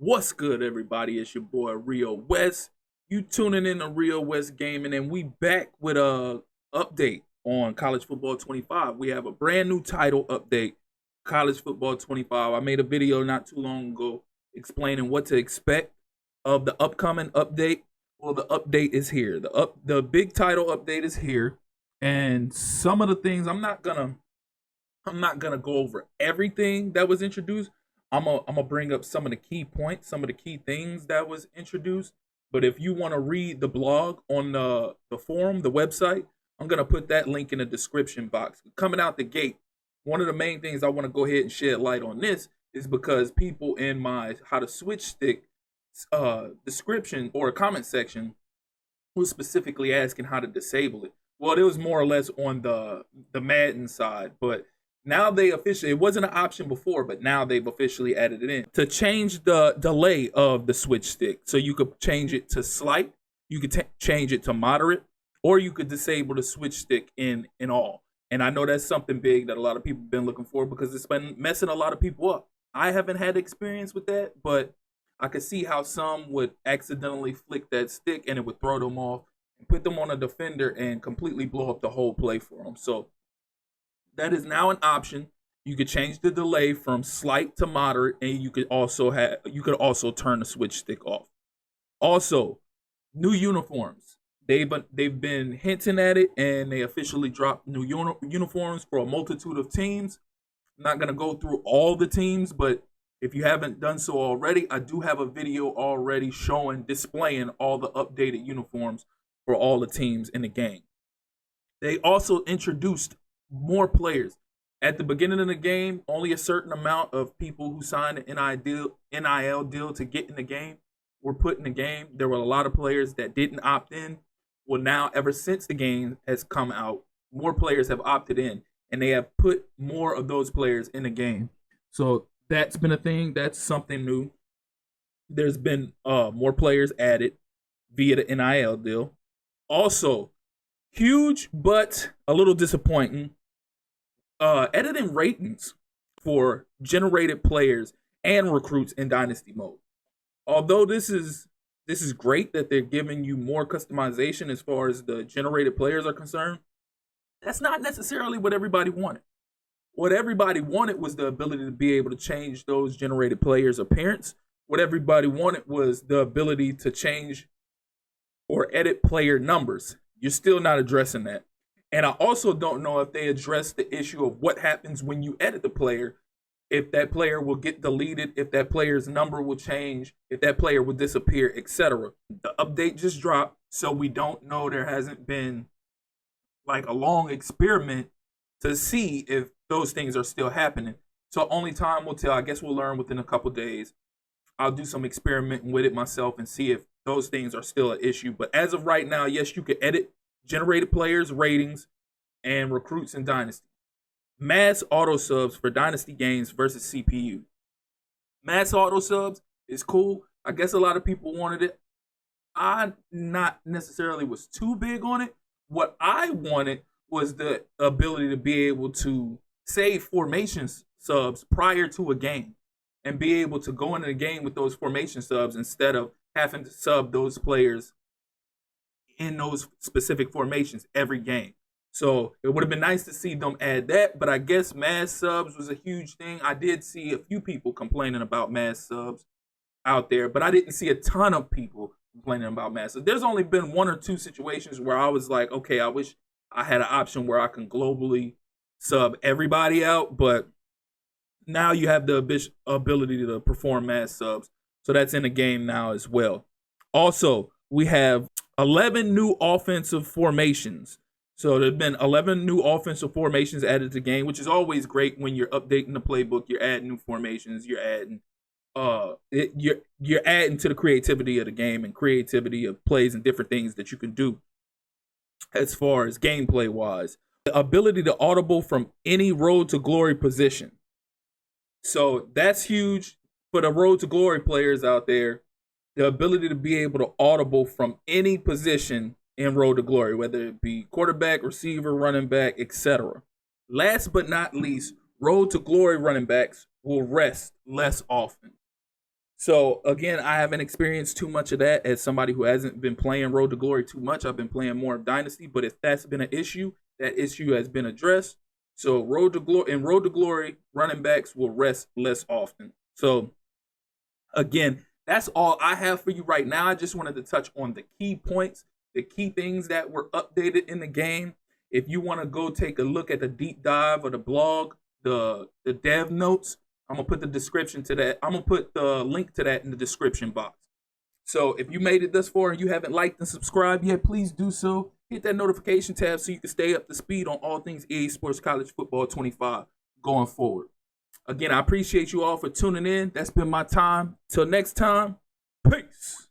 What's good, everybody? It's your boy Rio West. You tuning in to Rio West Gaming, and we back with a update on College Football 25. We have a brand new title update, College Football 25. I made a video not too long ago explaining what to expect of the upcoming update. Well, the update is here. The big title update is here, and some of the things I'm not gonna go over everything that was introduced. I'm gonna bring up some of the key points, some of the key things that was introduced. But if you want to read the blog on the forum, the website, I'm gonna put that link in the description box. Coming out the gate, one of the main things I want to go ahead and shed light on this is because people in my how to switch stick description or comment section was specifically asking how to disable it. Well, it was more or less on the Madden side, but now they officially, it wasn't an option before, but now they've officially added it in to change the delay of the switch stick. So you could change it to slight, you could change it to moderate, or you could disable the switch stick in all. And I know that's something big that a lot of people have been looking for because it's been messing a lot of people up. I haven't had experience with that, but I could see how some would accidentally flick that stick and it would throw them off and put them on a defender and completely blow up the whole play for them. So that is now an option. You could change the delay from slight to moderate, and you could also turn the switch stick off. Also, new uniforms. They've been hinting at it, and they officially dropped new uniforms for a multitude of teams. I'm not gonna go through all the teams, but if you haven't done so already, I do have a video already displaying all the updated uniforms for all the teams in the game. They also introduced more players. At the beginning of the game, only a certain amount of people who signed an NIL deal to get in the game were put in the game. There were a lot of players that didn't opt in. Well, now, ever since the game has come out, more players have opted in, and they have put more of those players in the game. So that's been a thing. That's something new. There's been more players added via the NIL deal. Also, huge but a little disappointing, editing ratings for generated players and recruits in Dynasty mode. Although this is great that they're giving you more customization as far as the generated players are concerned, that's not necessarily what everybody wanted. What everybody wanted was the ability to be able to change those generated players' appearance. What everybody wanted was the ability to change or edit player numbers. You're still not addressing that. And I also don't know if they address the issue of what happens when you edit the player, if that player will get deleted, if that player's number will change, if that player will disappear, etc. The update just dropped, so we don't know. There hasn't been like a long experiment to see if those things are still happening. So only time will tell. I guess we'll learn within a couple days. I'll do some experimenting with it myself and see if those things are still an issue. But as of right now, yes, you can edit generated players, ratings, and recruits in Dynasty. Mass auto subs for Dynasty games versus CPU. Mass auto subs is cool. I guess a lot of people wanted it. I not necessarily was too big on it. What I wanted was the ability to be able to save formation subs prior to a game and be able to go into the game with those formation subs instead of having to sub those players in those specific formations every game. So it would have been nice to see them add that, but I guess mass subs was a huge thing. I did see a few people complaining about mass subs out there, but I didn't see a ton of people complaining about mass subs. There's only been one or two situations where I was like, okay, I wish I had an option where I can globally sub everybody out, but now you have the ability to perform mass subs. So that's in the game now as well. Also, we have 11 new offensive formations. So there's been 11 new offensive formations added to the game, which is always great when you're updating the playbook. You're adding new formations. You're adding you're adding to the creativity of the game and creativity of plays and different things that you can do as far as gameplay wise. The ability to audible from any Road to Glory position. So that's huge for the Road to Glory players out there. The ability to be able to audible from any position in Road to Glory, whether it be quarterback, receiver, running back, etc. Last but not least, Road to Glory running backs will rest less often. So again, I haven't experienced too much of that as somebody who hasn't been playing Road to Glory too much. I've been playing more of Dynasty, but if that's been an issue, that issue has been addressed. So Road to Glory, running backs will rest less often. So again, that's all I have for you right now. I just wanted to touch on the key points, the key things that were updated in the game. If you want to go take a look at the deep dive of the blog, the dev notes, I'm gonna put the description to that. I'm gonna put the link to that in the description box. So if you made it thus far and you haven't liked and subscribed yet, please do so. Hit that notification tab so you can stay up to speed on all things EA Sports College Football 25 going forward. Again, I appreciate you all for tuning in. That's been my time. Till next time, peace.